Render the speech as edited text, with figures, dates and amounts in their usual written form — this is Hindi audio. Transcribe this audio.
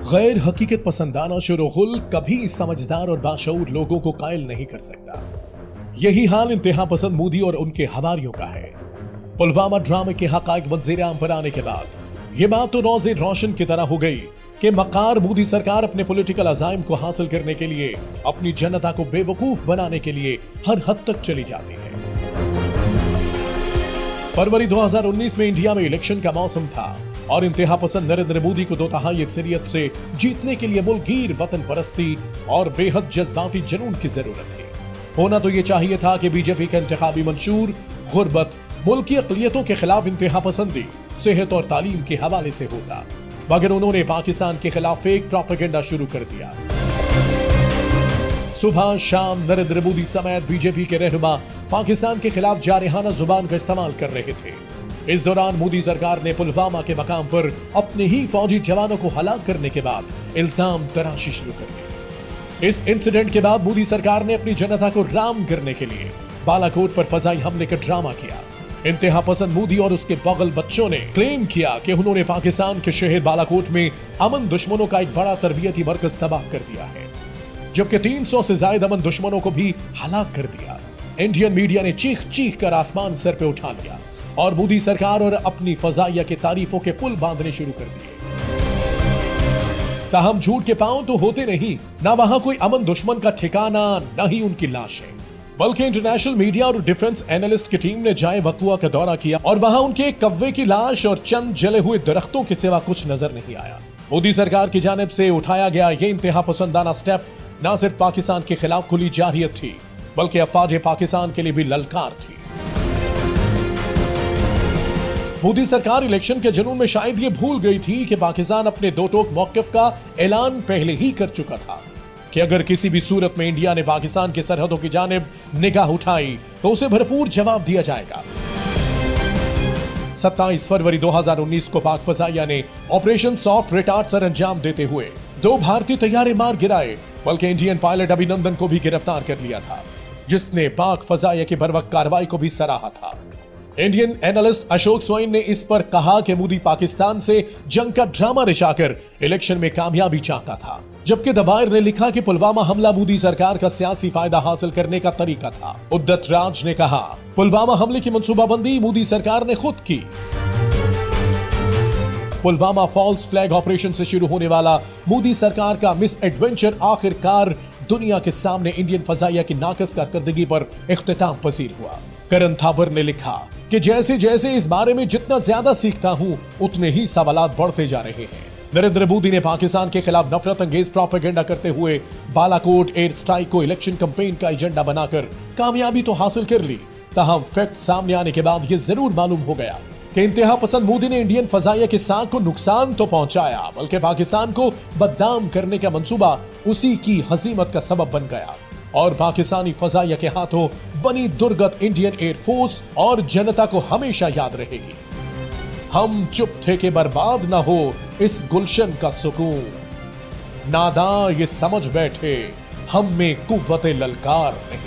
गैर हकीकत पसंदाना शुरुगुल कभी समझदार और बाशऊर लोगों को कायल नहीं कर सकता। यही हाल इंतहा पसंद मोदी और उनके हवारियों का है। पुलवामा ड्रामे के हकायक मंजर-ए-आम पर आने के बाद यह बात तो रोज़े रोशन की तरह हो गई कि मकार मोदी सरकार अपने पॉलिटिकल अज़ाइम को हासिल करने के लिए अपनी जनता को बेवकूफ बनाने के लिए हर हद तक चली जाती है। फरवरी 2019 में इंडिया में इलेक्शन का मौसम था और इंतहा पसंद नरेंद्र मोदी को 2/3 अक्सरियत से जीतने के लिए मुल्कगीर वतन परस्ती और बेहद जज्बाती जुनून की जरूरत थी। होना तो यह चाहिए था कि बीजेपी का इंतखाबी मंशूर गुर्बत, मुल्की अक़लियतों के खिलाफ इंतहा पसंदी, सेहत और तालीम के हवाले से होता, मगर उन्होंने पाकिस्तान के खिलाफ फेक प्रोपेगेंडा शुरू कर दिया। सुबह शाम नरेंद्र मोदी समेत बीजेपी के रहनुमा पाकिस्तान के खिलाफ जारहाना जुबान का इस्तेमाल कर रहे थे। इस दौरान मोदी सरकार ने पुलवामा के मकाम पर अपने ही फौजी जवानों को हलाक करने के बाद इल्जाम तराशी शुरू कर दी। इस इंसिडेंट के बाद मोदी सरकार ने अपनी जनता को राम करने के लिए बालाकोट पर फजाई हमले का ड्रामा किया। इंतहा पसंद मोदी और उसके बगल बच्चों ने क्लेम किया कि उन्होंने पाकिस्तान के शहर बालाकोट में अमन दुश्मनों का एक बड़ा तरबियती मरकज तबाह कर दिया है, जबकि 300 से ज्यादा अमन दुश्मनों को भी हलाक कर दिया। इंडियन मीडिया ने चीख चीख कर आसमान सर पे उठा लिया और मोदी सरकार और अपनी फजाइया के तारीफों के पुल बांधने शुरू कर दिए। ताहम झूठ के पांव तो होते नहीं, ना वहां कोई अमन दुश्मन का ठिकाना, न ही उनकी लाशें, बल्कि इंटरनेशनल मीडिया और डिफेंस एनालिस्ट की टीम ने जाए वकुआ का दौरा किया और वहां उनके एक कव्वे की लाश और चंद जले हुए दरख्तों के सिवा कुछ नजर नहीं आया। मोदी सरकार की जानिब से उठाया गया ये इंतहा पसंदाना स्टेप न सिर्फ पाकिस्तान के खिलाफ खुली जारहियत थी, बल्कि अफवाज पाकिस्तान के लिए भी ललकार थी। मोदी सरकार इलेक्शन के जुनून में शायद ये भूल गई थी कि पाकिस्तान अपने दो टोक मौकिफ का ऐलान पहले ही कर चुका था कि अगर किसी भी सूरत में इंडिया ने पाकिस्तान की सरहदों की जानिब निगाह उठाई तो उसे भरपूर जवाब दिया जाएगा। 27 फरवरी 2019 को पाक फजाइया ने ऑपरेशन सॉफ्ट रिटार्ड सर अंजाम देते हुए 2 भारतीय तैयारे मार गिराए, बल्कि इंडियन पायलट अभिनंदन को भी गिरफ्तार कर लिया था, जिसने पाक फजाइया की बरवक्त कार्रवाई को भी सराहा था। इंडियन एनालिस्ट अशोक स्वाइन ने इस पर कहा कि मोदी पाकिस्तान से जंग का ड्रामा रचाकर इलेक्शन में कामयाबी चाहता था, जबकि दवायर ने लिखा कि पुलवामा हमला मोदी सरकार का सियासी फायदा हासिल करने का तरीका था। उद्दत राज ने कहा, पुलवामा हमले की मंसूबाबंदी मोदी सरकार ने खुद की। पुलवामा फॉल्स फ्लैग ऑपरेशन से शुरू होने वाला मोदी सरकार का मिस एडवेंचर आखिरकार दुनिया के सामने इंडियन फजाइया की नाकस कारकर्दगी पर इख्तिताम पसीर हुआ। करण थापर ने लिखा कि जैसे जैसे इस बारे में जितना ज्यादा सीखता हूं, उतने ही सवालात बढ़ते जा रहे हैं। नरेंद्र मोदी ने पाकिस्तान के खिलाफ नफरत अंगेज प्रोपेगेंडा करते हुए बालाकोट एयर स्ट्राइक को इलेक्शन कैंपेन का एजेंडा बनाकर कामयाबी तो हासिल कर ली, ताहम फैक्ट सामने आने के बाद यह जरूर मालूम हो गया कि इंतहा पसंद मोदी ने इंडियन फजाइया की साख को नुकसान तो पहुंचाया, बल्कि पाकिस्तान को बदनाम करने का मंसूबा उसी की हजीमत का सबब बन गया और पाकिस्तानी फजाइया के हाथों बनी दुर्गत इंडियन एयरफोर्स और जनता को हमेशा याद रहेगी। हम चुप थे कि बर्बाद ना हो इस गुलशन का सुकून, नादां ये समझ बैठे हम में कुव्वते ललकार नहीं।